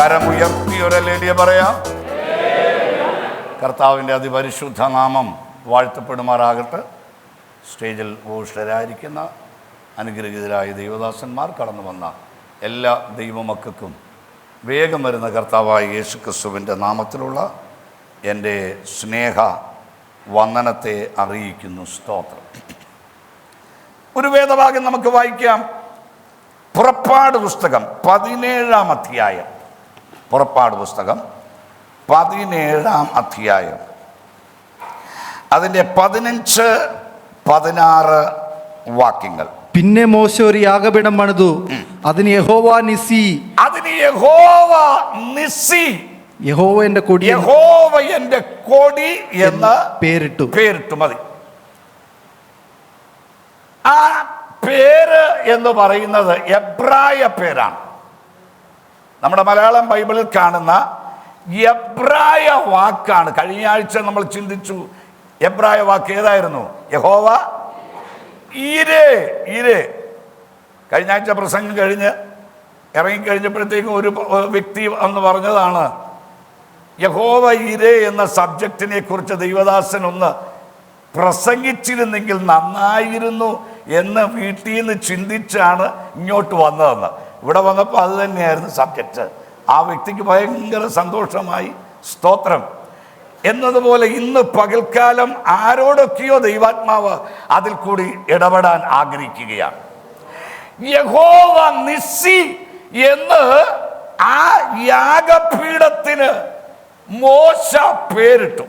കരമുയർത്തിയൊരലേലിയ പറയാം. കർത്താവിൻ്റെ അതിപരിശുദ്ധ നാമം വാഴ്ത്തപ്പെടുമാറാകട്ടെ. സ്റ്റേജിൽ ഉപവിഷ്ടരായിരിക്കുന്ന അനുഗ്രഹീതരായ ദൈവദാസന്മാർ, കടന്നു വന്ന എല്ലാ ദൈവമക്കൾക്കും വേഗം വരുന്ന കർത്താവായ യേശു ക്രിസ്തുവിൻ്റെ നാമത്തിലുള്ള എൻ്റെ സ്നേഹ വന്ദനത്തെ അറിയിക്കുന്നു. സ്തോത്രം. ഒരു വേദഭാഗം നമുക്ക് വായിക്കാം. പുറപ്പാട് പുസ്തകം 17-ാം അധ്യായം. പുറപ്പാട് പുസ്തകം 17-ാം അധ്യായം, അതിൻ്റെ 15-16 വാക്യങ്ങൾ. പിന്നെ മോശെ ഒരു യാഗപീഠം പണിതു, അതിന് യഹോവ നിസി, യഹോവ എന്റെ കൊടി എന്ന് പേരിട്ടു. മതി. ആ പേര് എന്ന് പറയുന്നത് എബ്രായ പേരാണ്. നമ്മുടെ മലയാളം ബൈബിളിൽ കാണുന്ന എബ്രായ വാക്കാണ്. കഴിഞ്ഞ ആഴ്ച നമ്മൾ ചിന്തിച്ചു, എബ്രായ വാക്ക് ഏതായിരുന്നു? യഹോവ ഈരേ. കഴിഞ്ഞ ആഴ്ച പ്രസംഗം കഴിഞ്ഞ് ഇറങ്ങിക്കഴിഞ്ഞപ്പോഴത്തേക്കും ഒരു വ്യക്തി എന്ന് പറഞ്ഞതാണ്, യഹോവ ഈരേ എന്ന സബ്ജക്റ്റിനെ കുറിച്ച് ദൈവദാസൻ ഒന്ന് പ്രസംഗിച്ചിരുന്നെങ്കിൽ നന്നായിരുന്നു എന്ന് വീട്ടിൽ നിന്ന് ചിന്തിച്ചാണ് ഇങ്ങോട്ട് വന്നതെന്ന്. ഇവിടെ വന്നപ്പോൾ അത് തന്നെയായിരുന്നു സബ്ജക്റ്റ്. ആ വ്യക്തിക്ക് ഭയങ്കര സന്തോഷമായി. സ്തോത്രം. എന്നതുപോലെ ഇന്ന് പകൽക്കാലം ആരോടൊക്കെയോ ദൈവാത്മാവ് അതിൽ കൂടി ഇടപെടാൻ ആഗ്രഹിക്കുകയാണ്. യഹോവ നിസ്സി എന്ന് ആ യാഗപീഠത്തിന് മോശ പേരിട്ടു.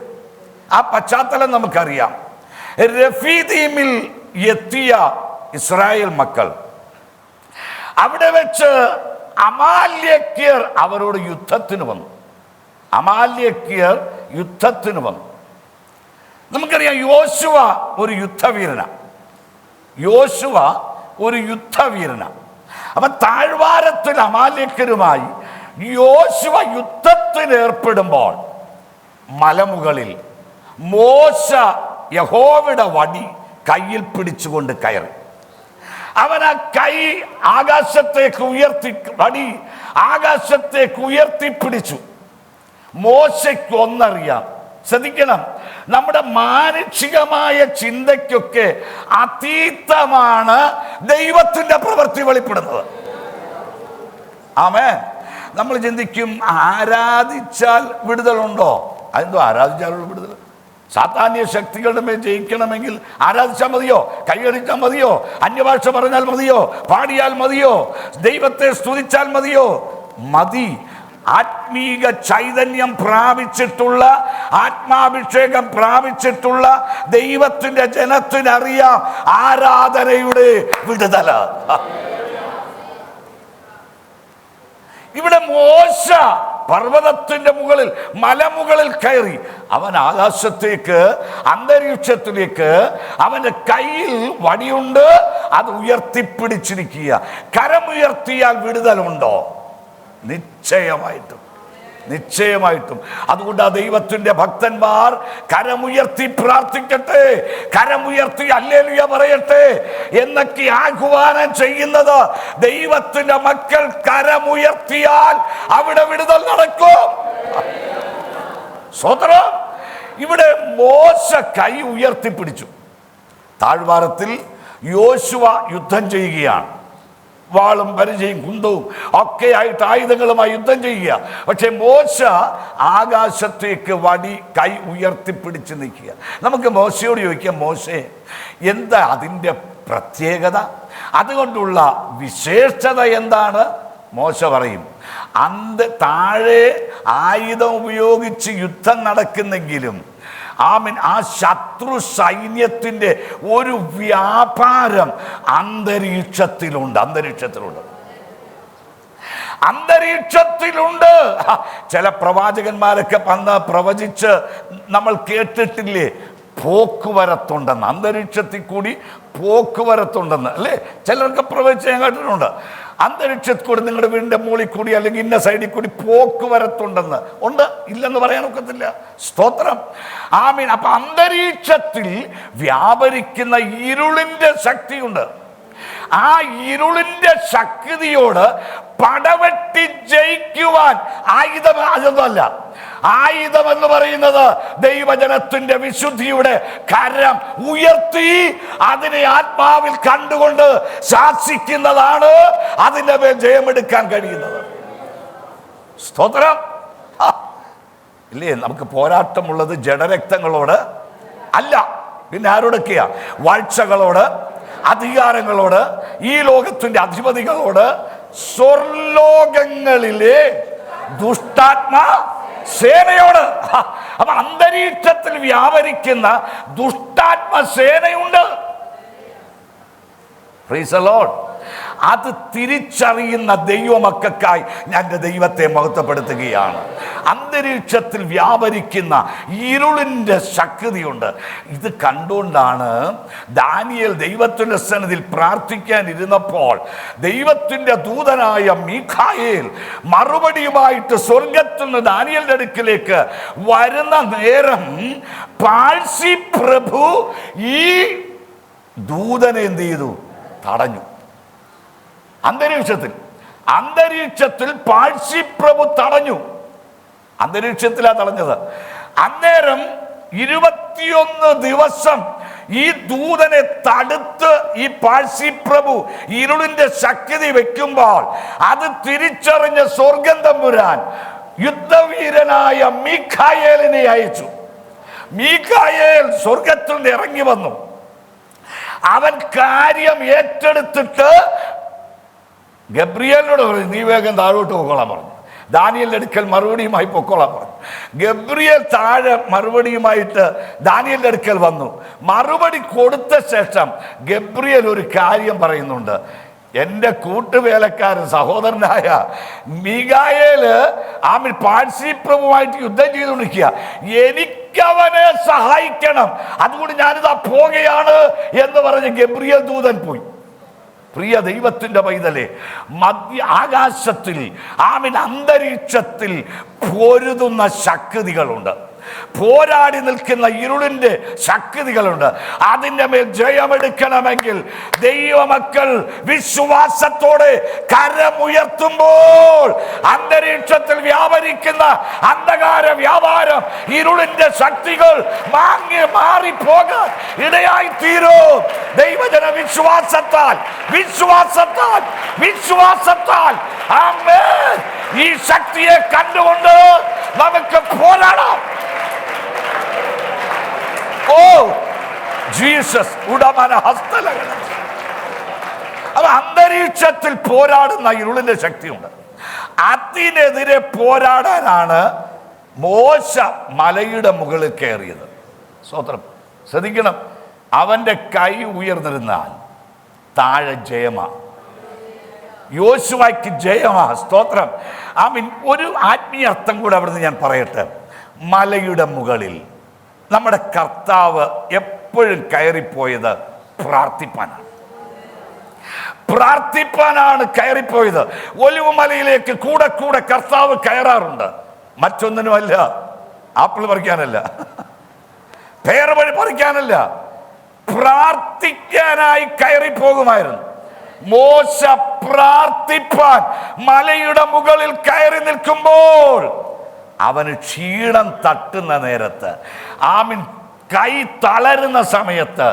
ആ പശ്ചാത്തലം നമുക്കറിയാം. രഫീദീമിൽ എത്തിയ ഇസ്രായേൽ മക്കൾ അവിടെ വെച്ച് അമാല്യക്യർ അവരോട് യുദ്ധത്തിന് വന്നു. നമുക്കറിയാം, യോശുവ ഒരു യുദ്ധവീരനാണ്. അപ്പൊ താഴ്വാരത്തിൽ അമാല്യക്കരുമായി യോശുവ യുദ്ധത്തിന് ഏർപ്പെടുമ്പോൾ മലമുകളിൽ മോശ യഹോവയുടെ വടി കയ്യിൽ പിടിച്ചുകൊണ്ട് കയറി. അവൻ ആ കൈ വടി ആകാശത്തേക്ക് ഉയർത്തിപ്പിടിച്ചു. മോശയ്ക്ക് ഒന്നറിയാം. ശ്രദ്ധിക്കണം, നമ്മുടെ മാനുഷികമായ ചിന്തയ്ക്കൊക്കെ അതീതമാണ് ദൈവത്തിന്റെ പ്രവൃത്തി വെളിപ്പെടുന്നത്. ആമേൻ. നമ്മൾ ചിന്തിക്കും, ആരാധിച്ചാൽ വിടുതലുണ്ടോ? അതെന്തോ ആരാധിച്ചാൽ വിടുതൽ? സാത്താന്യ ശക്തികളുടെ മേൽ ജയിക്കണമെങ്കിൽ ആരാധിച്ചാൽ മതിയോ? കൈയടിച്ചാൽ മതിയോ? അന്യഭാഷ പറഞ്ഞാൽ മതിയോ? പാടിയാൽ മതിയോ? ദൈവത്തെ സ്തുതിച്ചാൽ മതിയോ? മതി. ആത്മീക ചൈതന്യം പ്രാപിച്ചിട്ടുള്ള, ആത്മാഭിഷേകം പ്രാപിച്ചിട്ടുള്ള ദൈവത്തിന്റെ ജനത്തിനറിയാം ആരാധനയുടെ വിടുതല. ഇവിടെ മോശ പർവ്വതത്തിന്റെ മുകളിൽ, മലമുകളിൽ കയറി. അവൻ ആകാശത്തേക്ക്, അന്തരീക്ഷത്തിലേക്ക് അവന്റെ കയ്യിൽ വടിയുണ്ട്, അത് ഉയർത്തിപ്പിടിച്ചിരിക്കുക. കരമുയർത്തിയാൽ വിടുതലുണ്ടോ? നിശ്ചയമായിട്ടും. അതുകൊണ്ട് ആ ദൈവത്തിന്റെ ഭക്തന്മാർ കരമുയർത്തി പ്രാർത്ഥിക്കട്ടെ, കരമുയർത്തി ഹല്ലേലൂയ പറയട്ടെ എന്നൊക്കെ ആഹ്വാനം ചെയ്യുന്നത്. ദൈവത്തിന്റെ മക്കൾ കരമുയർത്തിയാൽ അവിടെ വിടുതൽ നടക്കും. സ്തോത്രം. ഇവിടെ മോശ കൈ ഉയർത്തിപ്പിടിച്ചു. താഴ്വാരത്തിൽ യോശുവ യുദ്ധം ചെയ്യുകയാണ്. വാളും പരിചയും കുന്തവും ഒക്കെ ആയിട്ട് ആയുധങ്ങളുമായി യുദ്ധം ചെയ്യുക. പക്ഷെ മോശ ആകാശത്തേക്ക് വടി കൈ ഉയർത്തിപ്പിടിച്ച് നിൽക്കുക. നമുക്ക് മോശയോട് ചോദിക്കാം, മോശേ, എന്താ അതിൻ്റെ പ്രത്യേകത? അതുകൊണ്ടുള്ള വിശേഷത എന്താണ്? മോശ പറയും, താഴെ ആയുധം ഉപയോഗിച്ച് യുദ്ധം നടക്കുന്നെങ്കിലും ആ ശത്രു സൈന്യത്തിന്റെ ഒരു വ്യാപാരം അന്തരീക്ഷത്തിലുണ്ട്. ചില പ്രവാചകന്മാരൊക്കെ വന്ന് പ്രവചിച്ച് നമ്മൾ കേട്ടിട്ടില്ലേ? പോക്കുവരത്തുണ്ടെന്ന്, അന്തരീക്ഷത്തിൽ കൂടി പോക്കുവരത്തുണ്ടെന്ന്, അല്ലേ? ചിലർക്ക് പ്രവചിച്ച് ഞാൻ കേട്ടിട്ടുണ്ട്. അന്തരീക്ഷത്തിൽ കൂടി, നിങ്ങളുടെ വീടിൻ്റെ മുകളിൽ കൂടി അല്ലെങ്കിൽ ഇന്ന സൈഡിൽ കൂടി പോക്കുവരത്തുണ്ടെന്ന്. ഉണ്ട്, ഇല്ലെന്ന് പറയാനൊക്കത്തില്ല. സ്തോത്രം. ആമീൻ. അപ്പൊ അന്തരീക്ഷത്തിൽ വ്യാപരിക്കുന്ന ഇരുളിന്റെ ശക്തിയുണ്ട്. ആ ഇരുളിന്റെ ശക്തിയോട് പടവെട്ടി ജയിക്കുവാൻ ആയുധം അതൊന്നുമല്ല. ആയുധം എന്ന് പറയുന്നത് ദൈവജനത്തിന്റെ വിശുദ്ധിയുടെ കരം ഉയർത്തി അതിനെ ആത്മാവിൽ കണ്ടുകൊണ്ട് ശാസിക്കുന്നതാണ് അതിന്റെ മേൽ ജയമെടുക്കാൻ കഴിയുന്നത്. സ്തോത്രം. ഇല്ലേ, നമുക്ക് പോരാട്ടമുള്ളത് ജഡരക്തങ്ങളോട് അല്ല, പിന്നെ ആരോടൊക്കെയാ? വാഴ്ചകളോട്, അധികാരങ്ങളോട്, ഈ ലോകത്തിന്റെ അധിപതികളോട്, സ്വർലോകങ്ങളിലെ ദുഷ്ടാത്മ സേനയോട്. അപ്പൊ അന്തരീക്ഷത്തിൽ വ്യാപരിക്കുന്ന ദുഷ്ടാത്മ സേനയുണ്ട്. Praise the Lord. അത് തിരിച്ചറിയുന്ന ദൈവമക്കൾക്കായി ഞാൻ എൻ്റെ ദൈവത്തെ മഹത്വപ്പെടുത്തുകയാണ്. അന്തരീക്ഷത്തിൽ വ്യാപരിക്കുന്ന ഇരുളിൻ്റെ ശക്തിയുണ്ട്. ഇത് കണ്ടുകൊണ്ടാണ് ദാനിയേൽ ദൈവത്തിൻ്റെ സന്നിധിയിൽ പ്രാർത്ഥിക്കാൻ ഇരുന്നപ്പോൾ ദൈവത്തിൻ്റെ ദൂതനായ മീഖായേൽ മറുപടിയുമായിട്ട് സ്വർഗത്തിൽ നിന്ന് ദാനിയേലിന്റെ അടുക്കിലേക്ക് വരുന്ന നേരം പാഴ്സി പ്രഭു ഈ ദൂതനെ എന്ത് ചെയ്തു? തടഞ്ഞു. അന്തരീക്ഷത്തിൽ പാഴ്സി പ്രഭു തടഞ്ഞു. അന്തരീക്ഷത്തിലാ തടഞ്ഞത്. അന്നേരം 21 ദിവസം ഈ ദൂതനെ തടുത്ത് ഈ പാഴ്സി പ്രഭു ഇരുളിന്റെ ശക്തി വെക്കുമ്പോൾ അത് തിരിച്ചറിഞ്ഞ സ്വർഗം തമ്പുരാൻ യുദ്ധവീരനായ മീഖായേലിനെ അയച്ചു. മീഖായേൽ സ്വർഗത്തിൽ നിന്ന് ഇറങ്ങി വന്നു. അവൻ കാര്യം ഏറ്റെടുത്തിട്ട് ഗബ്രിയേലിനോട് പറഞ്ഞു, നീ വേഗം താഴോട്ട് പൊക്കോളാൻ പറഞ്ഞു. ദാനിയേലിന്റെ അടുക്കൽ മറുപടിയുമായി പൊക്കോളാൻ പറഞ്ഞു. ഗബ്രിയേൽ താഴെ മറുപടിയുമായിട്ട് ദാനിയേലിന്റെ അടുക്കൽ വന്നു. മറുപടി കൊടുത്ത ശേഷം ഗബ്രിയേൽ ഒരു കാര്യം പറയുന്നുണ്ട്. എൻ്റെ കൂട്ടുവേലക്കാരൻ സഹോദരനായ മീഖായേല് പാഴ്സി പ്രഭുവായിട്ട് യുദ്ധം ചെയ്തുകൊണ്ടിരിക്കുക, എനിക്കവനെ സഹായിക്കണം, അതുകൊണ്ട് ഞാനിതാ പോകുകയാണ് എന്ന് പറഞ്ഞ് ഗബ്രിയേൽ ദൂതൻ പോയി. പ്രിയ ദൈവത്തിന്റെ പൈതലേ, ആകാശത്തിൽ അന്തരീക്ഷത്തിൽ പൊരുതുന്ന ശക്തികളുണ്ട്, പോരാടി നിൽക്കുന്ന ഇരുളിന്റെ ശക്തികളുണ്ട്. അതിൻ്റെ മേൽ ജയമെടുക്കണമെങ്കിൽ ദൈവമക്കൾ വിശ്വാസത്തോടെ കരമുയർത്തുമ്പോൾ അന്തരീക്ഷത്തിൽ വ്യാപരിക്കുന്ന അന്ധകാര വ്യാപാരം, ഇരുളിന്റെ ശക്തികൾ മാറിപ്പോകാൻ ഇടയായി തീരും. ദൈവജന വിശ്വാസത്താൽ ആമേൻ, ഈ ശക്തിയെ കണ്ടുകൊണ്ട് നമുക്ക് പോരാടാം. Oh Jesus ഉടമന ഹസ്തലകൾ. അത് അന്തരീക്ഷത്തിൽ പോരാടുന്ന ഇരുളിന്റെ ശക്തിയുണ്ട്. അതിനെതിരെ പോരാടാനാണ് മോശ മലയുടെ മുകളിൽ കയറിയത്. സ്തോത്രം. ശ്രദ്ധിക്കണം, അവന്റെ കൈ ഉയർന്നിരുന്നാൽ താഴെ ജയമാ. യോശുവയ്ക്ക് ജയമാ. സ്തോത്രം. ഒരു ആത്മീയ അർത്ഥം കൂടെ അവിടുന്ന് ഞാൻ പറയട്ടെ. മലയുടെ മുകളിൽ നമ്മുടെ കർത്താവ് എപ്പോഴും കയറിപ്പോയത് പ്രാർത്ഥിപ്പാനാണ് കയറിപ്പോയത്. ഒലിവുമലയിലേക്ക് കൂടെ കർത്താവ് കയറാറുണ്ട്. മറ്റൊന്നിനുമല്ല, ആപ്പിൾ പറിക്കാനല്ല, പേറുവഴി പറിക്കാനല്ല, പ്രാർത്ഥിക്കാനായി കയറിപ്പോകുമായിരുന്നു. മോശ പ്രാർത്ഥിപ്പാൻ മലയുടെ മുകളിൽ കയറി നിൽക്കുമ്പോൾ അവന് ക്ഷീണം തട്ടുന്ന നേരത്ത്, കൈ തളരുന്ന സമയത്ത്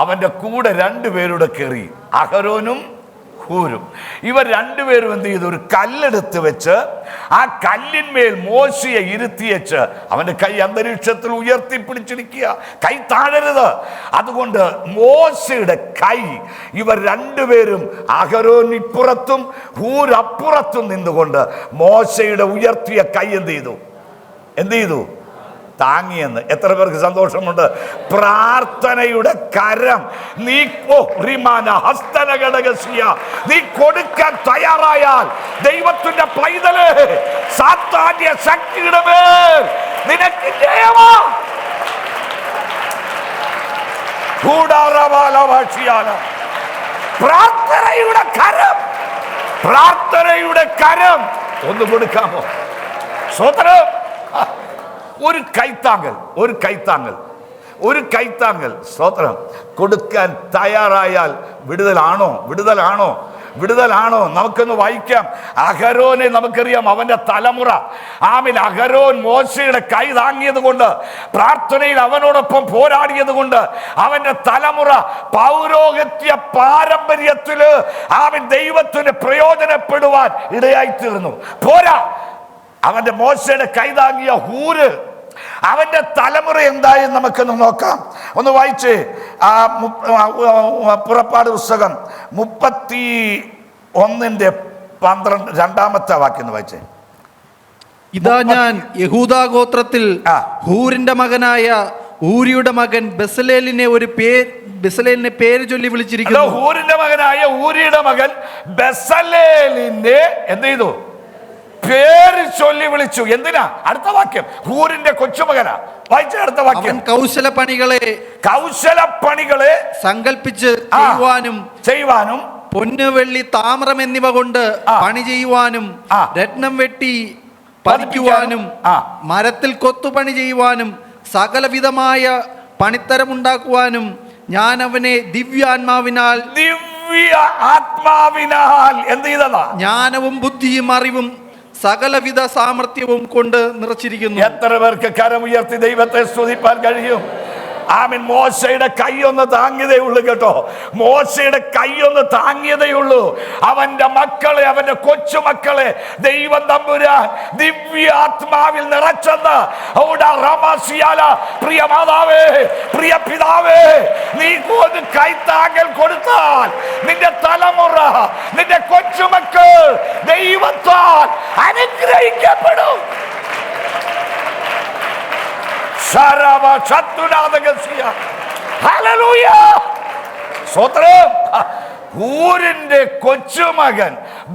അവന്റെ കൂടെ 2 പേരുടെ കയറി, അഹരോനും ഹൂരും. ഇവർ 2 പേരും എന്ത് ചെയ്തു? ഒരു കല്ലെടുത്ത് വെച്ച് ആ കല്ലിന്മേൽ മോശയെ ഇരുത്തിയച്ച് അവന്റെ കൈ അന്തരീക്ഷത്തിൽ ഉയർത്തിപ്പിടിച്ചിരിക്കുക, കൈ താഴരുത്. അതുകൊണ്ട് മോശയുടെ കൈ ഇവർ 2 പേരും, അഹരോൻ ഇപ്പുറത്തും ഹൂർ അപ്പുറത്തും നിന്നുകൊണ്ട് മോശയുടെ ഉയർത്തിയ കൈ എന്ത് ചെയ്തു? താങ്ങിയെന്ന്. എത്ര പേർക്ക് സന്തോഷമുണ്ട്? പ്രാർത്ഥനയുടെ കരം നീ കൊടുക്കാൻ തയ്യാറായാൽ ദൈവത്തിന്റെ പൈതലേ, സാത്താന്യ ശക്തിയുടെ മേൽ നിനക്ക് ജയമാ. പ്രാർത്ഥനയുടെ കരം ഒന്ന് കൊടുക്കാമോ? സ്വതന്ത്രം. ഒരു കൈത്താങ്ങൽ ഒരു കൈത്താങ്ങൽ സ്തോത്രം കൊടുക്കാൻ തയ്യാറായാൽ വിടുതലാണോ? നമുക്കൊന്ന് വായിക്കാം. അഹരോനെ നമുക്കറിയാം, അവന്റെ തലമുറ. അഹരോൻ മോശയുടെ കൈ താങ്ങിയത് കൊണ്ട്, പ്രാർത്ഥനയിൽ അവനോടൊപ്പം പോരാടിയത് കൊണ്ട് അവന്റെ തലമുറ പൗരോഹിത്യ പാരമ്പര്യത്തില് ദൈവത്തിന് പ്രയോജനപ്പെടുവാൻ ഇടയായിത്തീർന്നു. പോരാ, അവന്റെ മോശയുടെ കൈ താങ്ങിയ ഹൂര്, അവന്റെ തലമുറ എന്തായെന്ന് നമുക്കൊന്ന് നോക്കാം. ഒന്ന് വായിച്ച് പുറപ്പാട് പുസ്തകം 31:12 വാക്യം വായിച്ചേ. ഇതാ ഞാൻ യഹൂദാ ഗോത്രത്തിൽ ഹൂരിന്റെ മകനായ ഊരിയുടെ മകൻ ബെസലേലിനെ പേര് ചൊല്ലി വിളിച്ചിരിക്കുന്നു. ഹൂരിന്റെ മകനായ ഊരിയുടെ മകൻ ബെസലേലിനെ എന്ത് ചെയ്തു? പേര് ചൊല്ലി വിളിച്ചു. എന്തിനാ? അടുത്ത വാക്യം, ഹൂരിന്റെ കൊച്ചുമകനാ. വായിച്ച അടുത്ത വാക്യം. കൗശലപ്പണികളെ സങ്കൽപ്പിച്ച് ചെയ്യുവാനും പൊന്ന്, വെള്ളി, താമ്രം എന്നിവ കൊണ്ട് പണി ചെയ്യുവാനും, രത്നം വെട്ടി പതിക്കുവാനും, മരത്തിൽ കൊത്തുപണി ചെയ്യുവാനും, സകലവിധമായ പണിത്തരമുണ്ടാക്കുവാനും ഞാൻ അവനെ ദിവ്യാത്മാവിനാൽ എന്ത് ചെയ്തതാ? ജ്ഞാനവും ബുദ്ധിയും അറിവും സകലവിധ സാമർത്ഥ്യവും കൊണ്ട് നിറച്ചിരിക്കുന്നു. എത്ര പേർക്ക് കരമുയർത്തി ദൈവത്തെ സ്തുതിപ്പാൻ കഴിയും? മോശയുടെ കൈയൊന്ന് താങ്ങിയതേ ഉള്ളൂ കേട്ടോ. മോശയുടെ കൈയൊന്ന് താങ്ങിയതേ ഉള്ളൂ. അവന്റെ മക്കളെ, അവന്റെ കൊച്ചുമക്കളെ ദൈവം തമ്പുരാൻ ദിവ്യാത്മാവിൽ നിറച്ചെന്ന്. പ്രിയ മാതാവേ, പ്രിയ പിതാവേ, നീ ഒരു കൈത്താങ്ങൽ കൊടുത്താൽ നിന്റെ തലമുറ, നിന്റെ കൊച്ചുമക്കൾ ദൈവത്താൽ അനുഗ്രഹിക്കപ്പെടും. ഹൂരിന്റെ കൊച്ചുമകൻ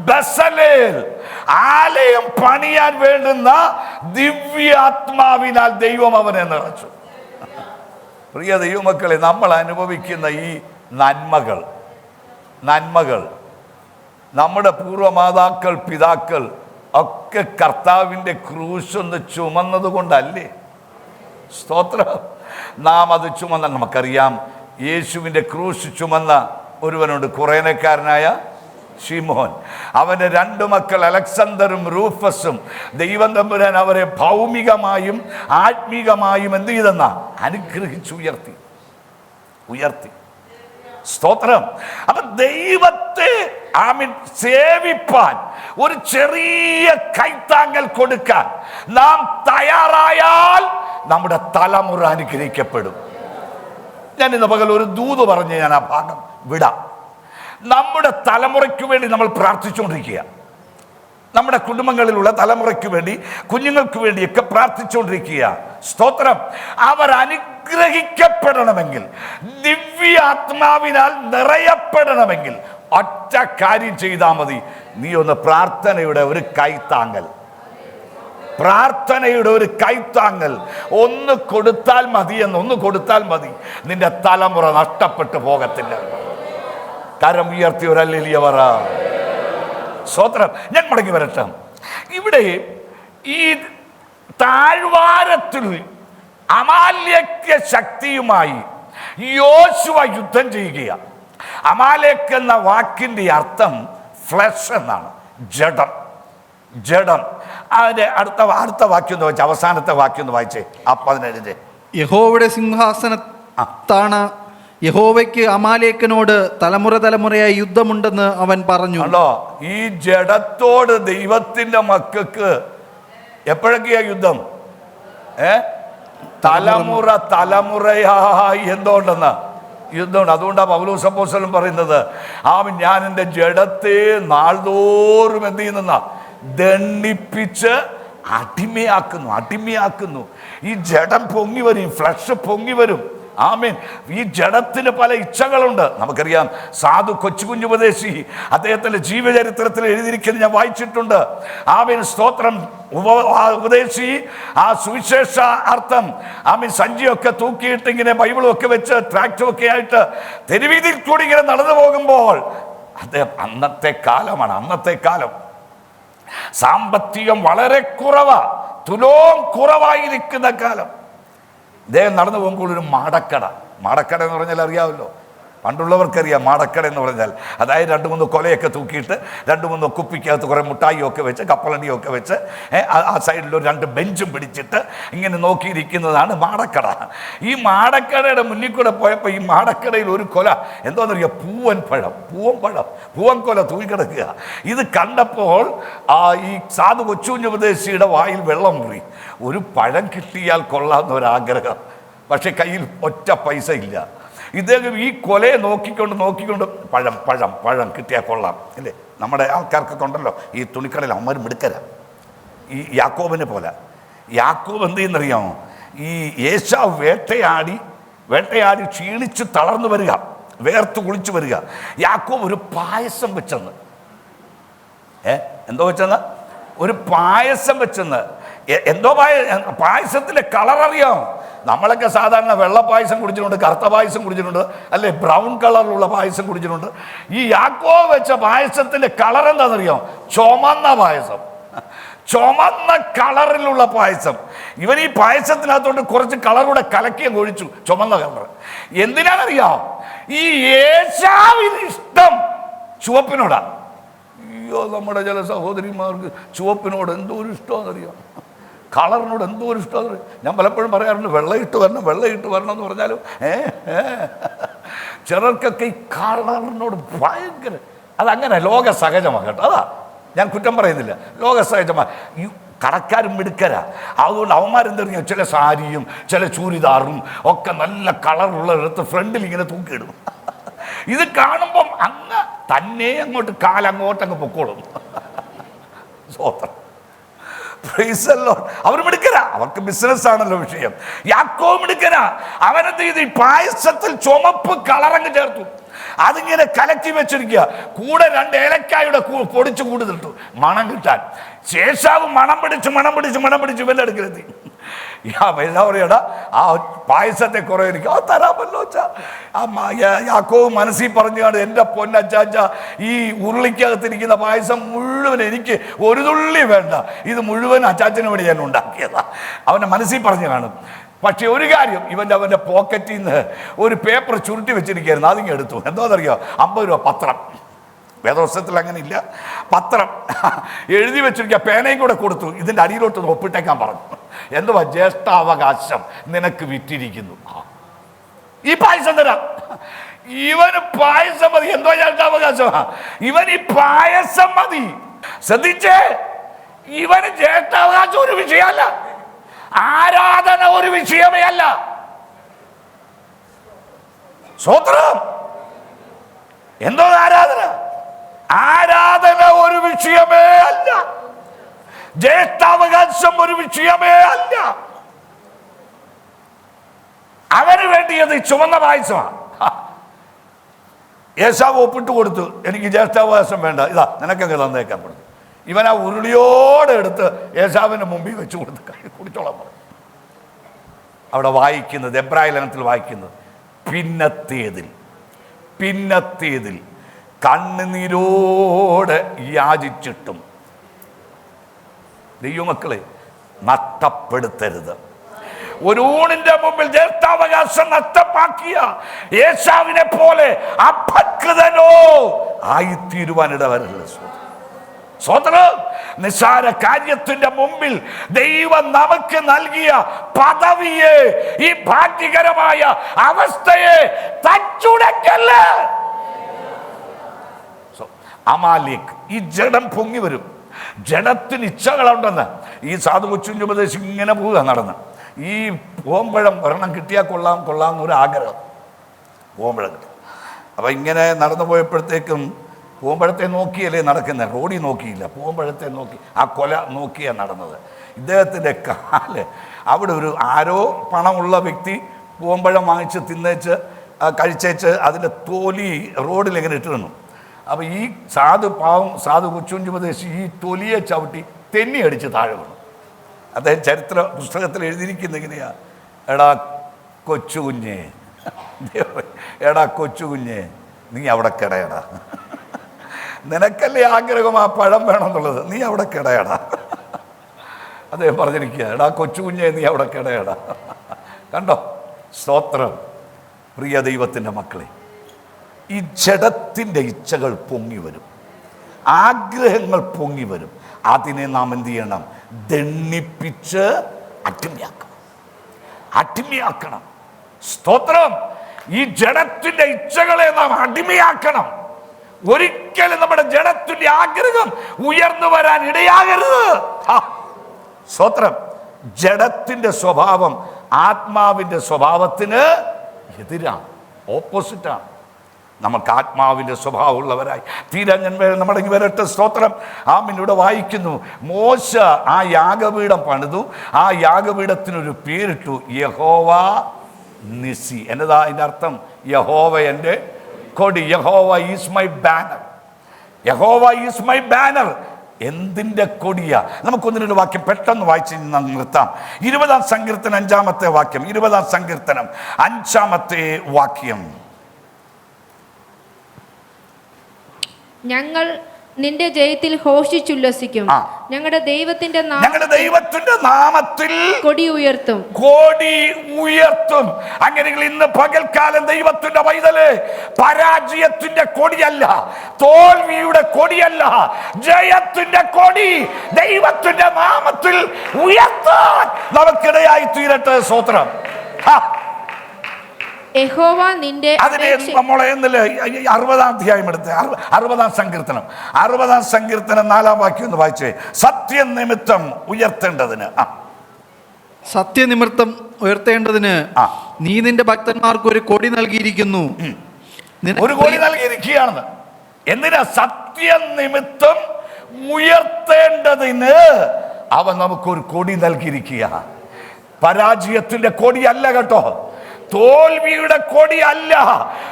ബെസലേൽ ആലയം പണിയാൻ വേണ്ടുന്ന ദിവ്യാത്മാവിനാൽ ദൈവം അവനെ നിറച്ചു. പ്രിയ ദൈവമക്കളെ, നമ്മൾ അനുഭവിക്കുന്ന ഈ നന്മകൾ നമ്മുടെ പൂർവ്വമാതാക്കൾ, പിതാക്കൾ ഒക്കെ കർത്താവിൻ്റെ ക്രൂശൊന്ന് ചുമന്നത് കൊണ്ടല്ലേ? സ്തോത്രം. നാം അത് ചുമന്ന, നമുക്കറിയാം, യേശുവിൻ്റെ ക്രൂശ് ചുമന്ന ഒരുവനുണ്ട്, കുറേനക്കാരനായ ശിമോൻ. അവൻ്റെ 2 മക്കൾ അലക്സാണ്ടറും റൂഫസും ദൈവം തമ്പുരാൻ അവരെ ഭൗമികമായും ആത്മീകമായും എന്ത് ചെയ്തെന്ന അനുഗ്രഹിച്ചുയർത്തി. സ്തോത്രം. അപ്പൊ ദൈവത്തെ സേവിപ്പാൻ ഒരു ചെറിയ കൈത്താങ്ങൽ കൊടുക്കാൻ നാം തയ്യാറായാൽ നമ്മുടെ തലമുറ അനുഗ്രഹിക്കപ്പെടും. ഞാൻ ഇന്ന് പകൽ ഒരു ദൂത് പറഞ്ഞ് ഞാൻ ആ ഭാഗം വിടാം. നമ്മുടെ തലമുറയ്ക്ക് വേണ്ടി നമ്മൾ പ്രാർത്ഥിച്ചുകൊണ്ടിരിക്കുക. നമ്മുടെ കുടുംബങ്ങളിലുള്ള തലമുറയ്ക്ക് വേണ്ടി, കുഞ്ഞുങ്ങൾക്ക് വേണ്ടിയൊക്കെ പ്രാർത്ഥിച്ചുകൊണ്ടിരിക്കുക. സ്തോത്രം. അവർ അനുഗ്രഹിക്കപ്പെടണമെങ്കിൽ, ദിവ്യാത്മാവിനാൽ നിറയപ്പെടണമെങ്കിൽ ഒറ്റ കാര്യം ചെയ്താൽ മതി. നീ ഒന്ന് പ്രാർത്ഥനയുടെ ഒരു കൈത്താങ്ങൽ ഒന്ന് കൊടുത്താൽ മതി. നിന്റെ തലമുറ നഷ്ടപ്പെട്ടു പോകത്തില്ല. കരം ഉയർത്തി ഒരു ഹല്ലേലൂയ പറ. സ്തോത്രം. ഞാൻ മടങ്ങി വരട്ടെ. ഇവിടെ ഈ താഴ്വാരത്തിൽ അമാലേക്യ ശക്തിയുമായി യോശുവ യുദ്ധം ചെയ്യുകയാണ്. അമാലേക്ക് എന്ന വാക്കിന്റെ അർത്ഥം ഫ്ലഷ് എന്നാണ്, ജഡം. അതിന്റെ അടുത്ത വാക്യം ഒന്ന് വായിച്ചേ, അവസാനത്തെ വാക്യം ഒന്ന് വായിച്ചേ. 17 യഹോവയുടെ സിംഹാസനത്താണ്, യഹോവയ്ക്ക് അമാലേക്കനോട് തലമുറയായി യുദ്ധമുണ്ടെന്ന് അവൻ പറഞ്ഞു. ഈ ജഡത്തോട് ദൈവത്തിന്റെ മക്കൾക്ക് എപ്പോഴൊക്കെയാ യുദ്ധം? തലമുറയായി എന്തുകൊണ്ടെന്ന് യുദ്ധമുണ്ട്. അതുകൊണ്ടാണ് പൗലോസ് അപ്പോസ്തലൻ പറയുന്നത്, ഞാൻ എൻ്റെ ജഡത്തെ നാൾതോറും എന്ത് ചെയ്യുന്ന ദണ്ഡിപ്പിച്ച് അടിമയാക്കുന്നു. ഈ ജഡം പൊങ്ങി വരും, ഫ്ലഷ് പൊങ്ങി വരും. ആമേൻ. ഈ ജഡത്തിന് പല ഇച്ഛകളുണ്ട്. നമുക്കറിയാം, സാധു കൊച്ചുകുഞ്ഞുപദേശി അദ്ദേഹത്തിൻ്റെ ജീവചരിത്രത്തിൽ എഴുതിയിരിക്കുന്നത് ഞാൻ വായിച്ചിട്ടുണ്ട്. ആമേൻ. സ്തോത്രം. ഉപദേശി ആ സുവിശേഷ അർത്ഥം സഞ്ചിയൊക്കെ തൂക്കിയിട്ട് ഇങ്ങനെ ബൈബിളും ഒക്കെ വെച്ച് ട്രാക്ടറൊക്കെ ആയിട്ട് തെരുവീതിയിൽ കൂടി ഇങ്ങനെ നടന്നു പോകുമ്പോൾ അദ്ദേഹം, അന്നത്തെ കാലം സാമ്പത്തികം വളരെ തുലോം കുറവായിരിക്കുന്ന കാലം. ഇദ്ദേഹം നടന്നു പോകുമ്പോൾ ഒരു മാടക്കട എന്ന് പറഞ്ഞാൽ അറിയാമല്ലോ, പണ്ടുള്ളവർക്കറിയാം മാടക്കട എന്ന് പറഞ്ഞാൽ. അതായത് 2-3 കൊലയൊക്കെ തൂക്കിയിട്ട് 2-3 കുപ്പിക്കകത്ത് കുറേ മുട്ടായിയൊക്കെ വെച്ച് കപ്പലണ്ടിയൊക്കെ വെച്ച് ആ സൈഡിൽ ഒരു 2 ബെഞ്ചും പിടിച്ചിട്ട് ഇങ്ങനെ നോക്കിയിരിക്കുന്നതാണ് മാടക്കട. ഈ മാടക്കടയുടെ മുന്നിൽ കൂടെ പോയപ്പോൾ ഈ മാടക്കടയിൽ ഒരു കൊല എന്തോന്നറിയാം, പൂവൻ കൊല തൂങ്ങിക്കിടക്കുക. ഇത് കണ്ടപ്പോൾ ഈ സാധു കൊച്ചുകുഞ്ഞുപദേശിയുടെ വായിൽ വെള്ളം മുറി. ഒരു പഴം കിട്ടിയാൽ കൊള്ളാവുന്ന ഒരാഗ്രഹം, പക്ഷെ കയ്യിൽ ഒറ്റ പൈസ ഇല്ല. ഇദ്ദേഹം ഈ കൊലയെ നോക്കിക്കൊണ്ട് പഴം കിട്ടിയാൽ കൊള്ളാം അല്ലേ. നമ്മുടെ ആൾക്കാർക്കൊക്കെ ഉണ്ടല്ലോ ഈ തുണിക്കടയിൽ അമ്മ മിടുക്കര. ഈ യാക്കോബിനെ പോലെ യാക്കോബ് എന്ത് ചെയ്യുന്നറിയാമോ, ഈ ഏശാവ് വേട്ടയാടി ക്ഷീണിച്ച് തളർന്നു വരിക, വേർത്ത് കുളിച്ചു വരിക. യാക്കോബ് ഒരു പായസം വെച്ചെന്ന്, എന്തോ വെച്ചെന്ന്, ഒരു പായസം വെച്ചെന്ന്. എന്തോ പായസത്തിൻ്റെ കളർ അറിയാം. നമ്മളൊക്കെ സാധാരണ വെള്ള പായസം കുടിച്ചിട്ടുണ്ട്, കറുത്ത പായസം കുടിച്ചിട്ടുണ്ട്, അല്ലെ ബ്രൗൺ കളറിലുള്ള പായസം കുടിച്ചിട്ടുണ്ട്. ഈ യാക്കോബ് വെച്ച പായസത്തിൻ്റെ കളർ എന്താണെന്നറിയാം, ചുമന്ന കളറിലുള്ള പായസം. ഇവൻ ഈ പായസത്തിനകത്തോട്ട് കുറച്ച് കളറൂടെ കലക്കിയും ഒഴിച്ചു, ചുമന്ന കളർ. എന്തിനാണെന്നറിയാം, ഈ ഏശാവിന് ഇഷ്ടം ചുവപ്പിനോടാ. അയ്യോ, നമ്മുടെ ചില സഹോദരിമാർക്ക് ചുവപ്പിനോട് എന്തോ ഒരു ഇഷ്ടമാണെന്നറിയാം, കളറിനോട് എന്തോ ഒരു ഇഷ്ടമാണ്. ഞാൻ പലപ്പോഴും പറയാറുണ്ട്, വെള്ളയിട്ട് വരണം എന്ന് പറഞ്ഞാലും ചിലർക്കൊക്കെ ഈ കളറിനോട് ഭയങ്കര, അതങ്ങനെ ലോക സഹജമാണ് കേട്ടോ. അതാ ഞാൻ കുറ്റം പറയുന്നില്ല, ലോക സഹജമാണ്. ഈ കടക്കാരും മിടുക്കരാ. അതുകൊണ്ട് അവന്മാരെന്തറിയാം, ചില സാരിയും ചില ചൂരിദാറും ഒക്കെ നല്ല കളറുള്ളതെടുത്ത് ഫ്രണ്ടിൽ ഇങ്ങനെ തൂക്കിയിടും. ഇത് കാണുമ്പം അങ്ങ് തന്നെ കാലങ്ങോട്ടങ്ങ് പൊക്കോളും. സ്വോത്രം, അവർ മിടുക്കരാ, അവർക്ക് ബിസിനസ് ആണല്ലോ വിഷയം. യാക്കോബ് മിടുക്കരാ. അവനെന്ത് ചെയ്ത് ഈ പായസത്തിൽ ചുമപ്പ് കളറങ്ങ് ചേർത്തു, അതിങ്ങനെ കലക്കി വെച്ചിരിക്കുക. കൂടെ 2 ഏലക്കായുടെ പൊടിച്ചു കൂടുതലിട്ടു മണം കിട്ടാൻ. ശേഷാവ് മണം പിടിച്ച് ഇവൻ്റെ അടുക്കലെത്തി. എന്താ പറയടാ, ആ പായസത്തെ കുറേ എനിക്ക് തരാമല്ലോ അച്ഛാ. യാക്കോബ് മനസ്സിൽ പറഞ്ഞാണ്, എൻ്റെ പൊന്നച്ചാച്ച, ഈ ഉരുളിക്കകത്തിരിക്കുന്ന പായസം മുഴുവൻ എനിക്ക് ഒരു തുള്ളി വേണ്ട, ഇത് മുഴുവൻ അച്ചാച്ചന് വേണ്ടി ഞാൻ ഉണ്ടാക്കിയതാ. അവൻ്റെ മനസ്സിൽ പറഞ്ഞു കാണും. പക്ഷെ ഒരു കാര്യം, അവൻ്റെ പോക്കറ്റിൽ നിന്ന് ഒരു പേപ്പർ ചുരുട്ടി വെച്ചിരിക്കുകയായിരുന്നു, അതിങ്ങ് എടുത്തു. എന്തോന്നറിയോ, 50 രൂപ പത്രം. വേദപുസ്തകത്തിൽ അങ്ങനെ ഇല്ല, പത്രം എഴുതി വെച്ചിരിക്കുക. പേനയും കൂടെ കൊടുത്തു, ഇതിൻ്റെ അടിയിലോട്ട് ഒപ്പിട്ടേക്കാൻ പറഞ്ഞു. എന്തുവാ, ജ്യേഷ്ഠാവകാശം നിനക്ക് വിറ്റിരിക്കുന്നു, ഈ പായസം തരാം. ഇവന് പായസം മതി. എന്തോ ജ്യേഷ്ഠാവകാശമാ, ഇവൻ ഈ പായസം മതി. ശ്രദ്ധിച്ചേ, ഇവന് ജ്യേഷ്ഠാവകാശം ഒരു വിഷയമല്ല, ആരാധന ഒരു വിഷയമേ അല്ല. സ്തോത്രം. എന്തോ ആരാധന ഒരു വിഷയമേ അല്ല, ജ്യേഷ്ഠാവകാശം ഒരു വിഷയമേ അല്ല. അവന് വേണ്ടിയത് ചുവന്ന പായസമാണ്. ഏശാവ് ഒപ്പിട്ട് കൊടുത്തു, എനിക്ക് ജ്യേഷ്ഠാവകാശം വേണ്ട, ഇതാ നിനക്കൊക്കെ തന്നേക്കാൻ പറഞ്ഞു. ഇവൻ ആ ഉരുളിയോടെ എടുത്ത് ഏശാവിൻ്റെ മുമ്പിൽ വെച്ച് കൊടുത്ത് കുടിച്ചോളാൻ പറഞ്ഞു. അവിടെ വായിക്കുന്നത്, എബ്രായ ലേഖനത്തിൽ വായിക്കുന്നത്, പിന്നത്തേതിൽ കണ്ണുനീരോടെ യാചിച്ചിട്ടും ദൈവമക്കളെ നഷ്ടപ്പെടുത്തരുത്. ഒരു ഊണിന്റെ മുമ്പിൽ ജ്യേഷ്ഠാവകാശം നഷ്ടപ്പാക്കിയ ഏശാവിനെ പോലെ അപകൃതനോ ആയിത്തീരുവാനിടവരരുത്. സ്വതന്ത്രം. നിസ്സാര കാര്യത്തിന്റെ മുമ്പിൽ ദൈവം നമുക്ക് നൽകിയ പദവിയെ, ഈ ഭാഗ്യകരമായ അവസ്ഥയെ തച്ചുടക്കല്ലേ. അമാലിക്, ഈ ജഡം പൊങ്ങി വരും. ജഡത്തിന് ഇച്ഛകളുണ്ടെന്ന് ഈ സാധു കൊച്ചുപദേശം ഇങ്ങനെ പോവുക നടന്ന്. ഈ പൂവമ്പഴം ഒരെണ്ണം കിട്ടിയാൽ കൊള്ളാം എന്നൊരു ആഗ്രഹം. പൂവമ്പഴം കിട്ടും. അപ്പം ഇങ്ങനെ നടന്നു പോയപ്പോഴത്തേക്കും പൂവമ്പഴത്തെ നോക്കിയല്ലേ നടക്കുന്നത്, റോഡിൽ നോക്കിയില്ല, പൂവമ്പഴത്തെ നോക്കി, ആ കൊല നോക്കിയാണ് നടന്നത്. ഇദ്ദേഹത്തിൻ്റെ കാല് അവിടെ ആരോ പണമുള്ള വ്യക്തി പൂവമ്പഴം വാങ്ങിച്ച് തിന്നേച്ച് കഴിച്ചേച്ച് അതിൻ്റെ തോലി റോഡിൽ എങ്ങനെ ഇട്ടിരുന്നു. അപ്പോൾ ഈ സാധു കൊച്ചുപദേശി ഈ തൊലിയെ ചവിട്ടി തെന്നി അടിച്ച് താഴെ വീണു. അദ്ദേഹം ചരിത്ര പുസ്തകത്തിൽ എഴുതിയിരിക്കുന്ന എങ്ങനെയാ, എടാ കൊച്ചുകുഞ്ഞെ നീ അവിടെ കിടയടാ, നിനക്കല്ലേ ആഗ്രഹം ആ പഴം വേണമെന്നുള്ളത്, നീ അവിടെ കിടയടാ. അദ്ദേഹം പറഞ്ഞിരിക്കുക, എടാ കൊച്ചുകുഞ്ഞെ നീ അവിടെ കിടയടാ. കണ്ടോ? സ്തോത്രം. പ്രിയ ദൈവത്തിൻ്റെ മക്കളെ, ഈ ജഡത്തിൻ്റെ ഇച്ഛകൾ പൊങ്ങി വരും, ആഗ്രഹങ്ങൾ പൊങ്ങി വരും. അതിനെ നാം എന്ത് ചെയ്യണം? ദണ്ണിപ്പിച്ച് അടിമയാക്കണം. സ്തോത്രം. ഈ ജഡത്തിൻ്റെ ഇച്ഛകളെ നാം അടിമയാക്കണം. ഒരിക്കലും നമ്മുടെ ജഡത്തിന്റെ ആഗ്രഹം ഉയർന്നു വരാൻ ഇടയാകരുത്. സ്തോത്രം. ജഡത്തിന്റെ സ്വഭാവം ആത്മാവിന്റെ സ്വഭാവത്തിന് എതിരാണ്, ഓപ്പോസിറ്റാണ്. നമുക്ക് ആത്മാവിന്റെ സ്വഭാവമുള്ളവരായി തീരാൻ ഞാൻ മടങ്ങി വരട്ടെ. സ്തോത്രം. ഇവിടെ വായിക്കുന്നു, മോശ ആ യാഗപീഠം പണിതു. ആ യാഗപീഠത്തിനൊരു പേരിട്ടു, യഹോവ നിസി. എന്നതാ അതിൻ്റെ അർത്ഥം? യഹോവ എൻ്റെ കൊടി. യഹോവ ഈസ് മൈ ബാനർ. യഹോവ ഈസ് മൈ ബാനർ. എന്തിൻ്റെ കൊടിയാ? നമുക്കൊന്നിനൊരു വാക്യം പെട്ടെന്ന് വായിച്ച് നിർത്താം. 20-ാം സങ്കീർത്തനം 5-ാമത്തെ വാക്യം. 20-ാം സങ്കീർത്തനം 5-ാമത്തെ വാക്യം. ഞങ്ങൾ നിന്റെ ജയത്തിൽ ഘോഷിച്ചുല്ലസിക്കും. ഞങ്ങളുടെ ദൈവത്തിന്റെ നാമത്തിൽ കൊടി ഉയർത്തും. അങ്ങനെയെങ്കിൽ ഇന്ന് പകൽക്കാലം ദൈവത്തിന്റെ പൈതല് പരാജയത്തിന്റെ കൊടിയല്ല, തോൽവിയുടെ കൊടിയല്ല, ജയത്തിന്റെ കൊടി ദൈവത്തിന്റെ നാമത്തിൽ ഉയർത്താൻ നമുക്കിടയായി തീരട്ടെ. സ്തോത്രം. യഹോവ നിന്റെ അതിനെ നമ്മളെ 60-ാം അധ്യായം എടുത്ത് 60-ാം സങ്കീർത്തനം 4-ാം വാക്യം ഒന്ന് വായിച്ചേ. സത്യനിമിത്തം ഉയർത്തേണ്ടതിന്. സത്യനിമിത്തം ഉയർത്തേണ്ടതിന് നീ നിന്റെ ഭക്തന്മാർക്ക് ഒരു കൊടി നൽകിയിരിക്കുന്നു. ഒരു കൊടി നൽകിയിരിക്കുകയാണെന്ന്. എന്തിനാ? സത്യനിമിത്തം ഉയർത്തേണ്ടതിന് അവൻ നമുക്കൊരു കൊടി നൽകിയിരിക്കുക. പരാജയത്തിന്റെ കൊടിയല്ല കേട്ടോ, തോൽവിയുടെ കൊടിയല്ല.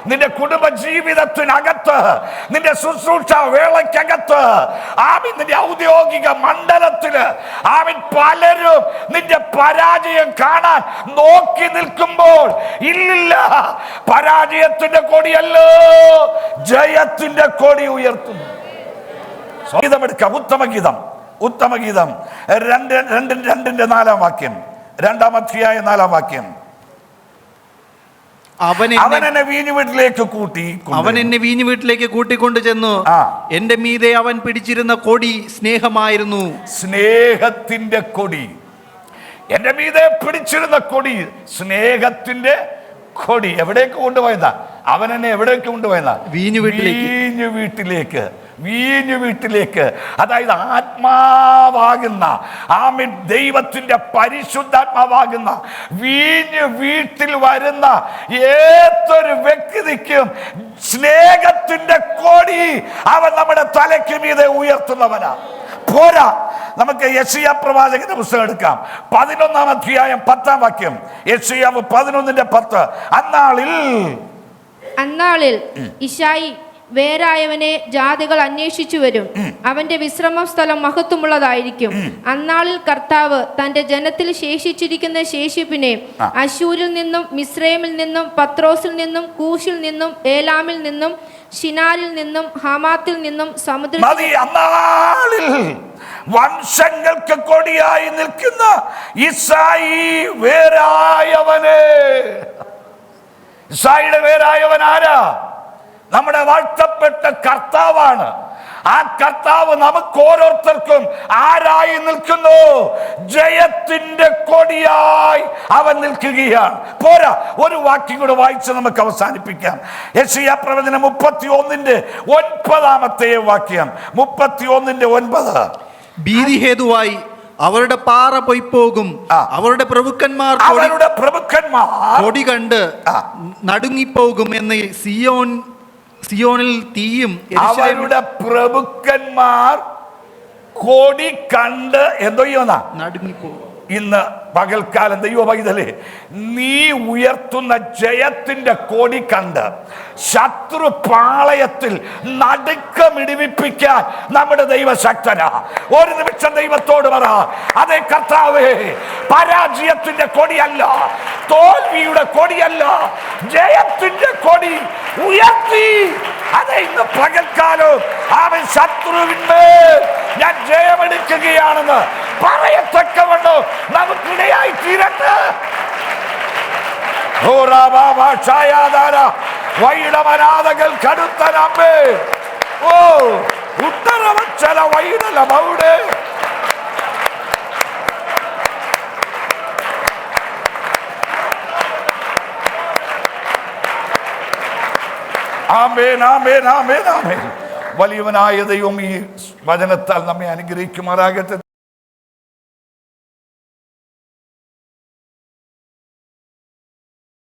നിന്റെ കുടുംബ ജീവിതത്തിനകത്ത്, നിന്റെ ശുശ്രൂഷ വേളയ്ക്കകത്ത്, നിന്റെ ഔദ്യോഗിക മണ്ഡലത്തില് പലരും നിന്റെ പരാജയം കാണാൻ നോക്കി നിൽക്കുമ്പോൾ, ഇല്ലില്ല, പരാജയത്തിന്റെ കൊടിയല്ലോ, ജയത്തിന്റെ കൊടി ഉയർത്തുന്നു. ഗീതമെടുക്കാം. ഉത്തമഗീതം 2:4 വാക്യം. 2-ാം അധ്യായം 4-ാം വാക്യം. അവൻ എന്നെ വീഞ്ഞു വീട്ടിലേക്ക് കൂട്ടിക്കൊണ്ടു ചെന്നു. എന്റെ മീതെ അവൻ പിടിച്ചിരുന്ന കൊടി സ്നേഹമായിരുന്നു. സ്നേഹത്തിന്റെ കൊടി. എന്റെ മീതെ പിടിച്ചിരുന്ന കൊടി സ്നേഹത്തിന്റെ കൊടി. എവിടേക്ക് കൊണ്ടുപോയതാ? അവൻ എന്നെ എവിടേക്ക് കൊണ്ടുപോയതാ? വീഞ്ഞു വീട്ടിലേക്ക്. അതായത് ആത്മാവാകുന്ന ദൈവത്തിന്റെ പരിശുദ്ധാത്മാവാകുന്ന വീഞ്ഞു വീട്ടിൽ വരുന്ന ഏതൊരു വ്യക്തിക്കും സ്നേഹത്തിന്റെ കൊടി അവൻ നമ്മുടെ തലയ്ക്ക് മീതെ ഉയർത്തുന്നവനാ. പോരാ, നമുക്ക് യെശയ്യാ പ്രവാചകന്റെ പുസ്തകം എടുക്കാം. 11-ാം അധ്യായം 10-ാം വാക്യം. യെശയ്യാവ് 11:10. അന്നാളിൽ ഇശായി വേരായവനെ ജാതികൾ അന്വേഷിച്ചു വരും. അവന്റെ വിശ്രമ സ്ഥലം മഹത്വമുള്ളതായിരിക്കും. അന്നാളിൽ കർത്താവ് തന്റെ ജനത്തിൽ ശേഷിച്ചിരിക്കുന്ന ശേഷിപ്പിനെ അശൂരിൽ നിന്നും, മിസ്രൈമിൽ നിന്നും, പത്രോസിൽ നിന്നും, കൂശിൽ നിന്നും, ഏലാമിൽ നിന്നും, ഷിനാരിൽ നിന്നും, ഹമാത്തിൽ നിന്നും, വംശങ്ങൾക്ക് കൊടിയായി നിൽക്കുന്ന ഇസ്രായി വേരായവനെ. ഇസ്രായേലിന്റെ വേരായവൻ ആരാ? നമ്മുടെ വാഴ്ത്തപ്പെട്ട കർത്താവാണ്. ആ കർത്താവ് നമുക്ക് ഓരോരുത്തർക്കും ആരായി നിൽക്കുന്നു? ജയത്തിന്റെ കൊടിയായി അവൻ നിൽക്കുകയാണ്. പോരാ, ഒരു വാക്യം കൂടെ വായിച്ച് നമുക്ക് അവസാനിപ്പിക്കാം. യെശയ്യാ പ്രവചനം 31:9 വാക്യം. 31:9. ഭീതി ഹേതുവായി അവരുടെ പാറ പൊയ്പോകും. അവരുടെ പ്രഭുക്കന്മാർ കൊടി കണ്ട് നടുങ്ങിപ്പോകും എന്ന് സിയോനിൽ തീയും. അവരുടെ പ്രഭുക്കന്മാർ കൊടി കണ്ട് എന്തോ നടുങ്ങിപ്പോകും. ഇന്ന് പകൽക്കാലം ദൈവ പൈതലേ, നീ ഉയർത്തുന്ന ജയത്തിന്റെ കൊടി കണ്ട് ശത്രു പാളയത്തിൽ നടുക്കമിടിവിപ്പിക്കാൻ നമ്മുടെ ദൈവശക്തനാ. ഒരു നിമിഷം ദൈവത്തോട് പറ, അതേ കർത്താവേ, പരാജയത്തിന്റെ കൊടിയല്ല, തോൽവിയുടെ കൊടിയല്ല, ജയത്തിന്റെ കൊടി ഉയർത്തി. അതെ, ഇന്ന് പകൽക്കാലം അവൻ ശത്രുവിന്മേൽ ഞാൻ ജയമെടുക്കുകയാണെന്ന് പറയത്തക്കവണ്ണം നമുക്കിടയായി തീരട്ടെ. വൈഡമനാഥകൾ കടുത്തനമ്മേ ഓ ഉത്തരവച്ചല വൈഡല മൗടെ. ആമേൻ ആമേൻ ആമേൻ ആമേൻ. വലിയവനായ ദൈവം ഈ വചനത്താൽ നമ്മെ അനുഗ്രഹിക്കുമാറാകട്ടെ.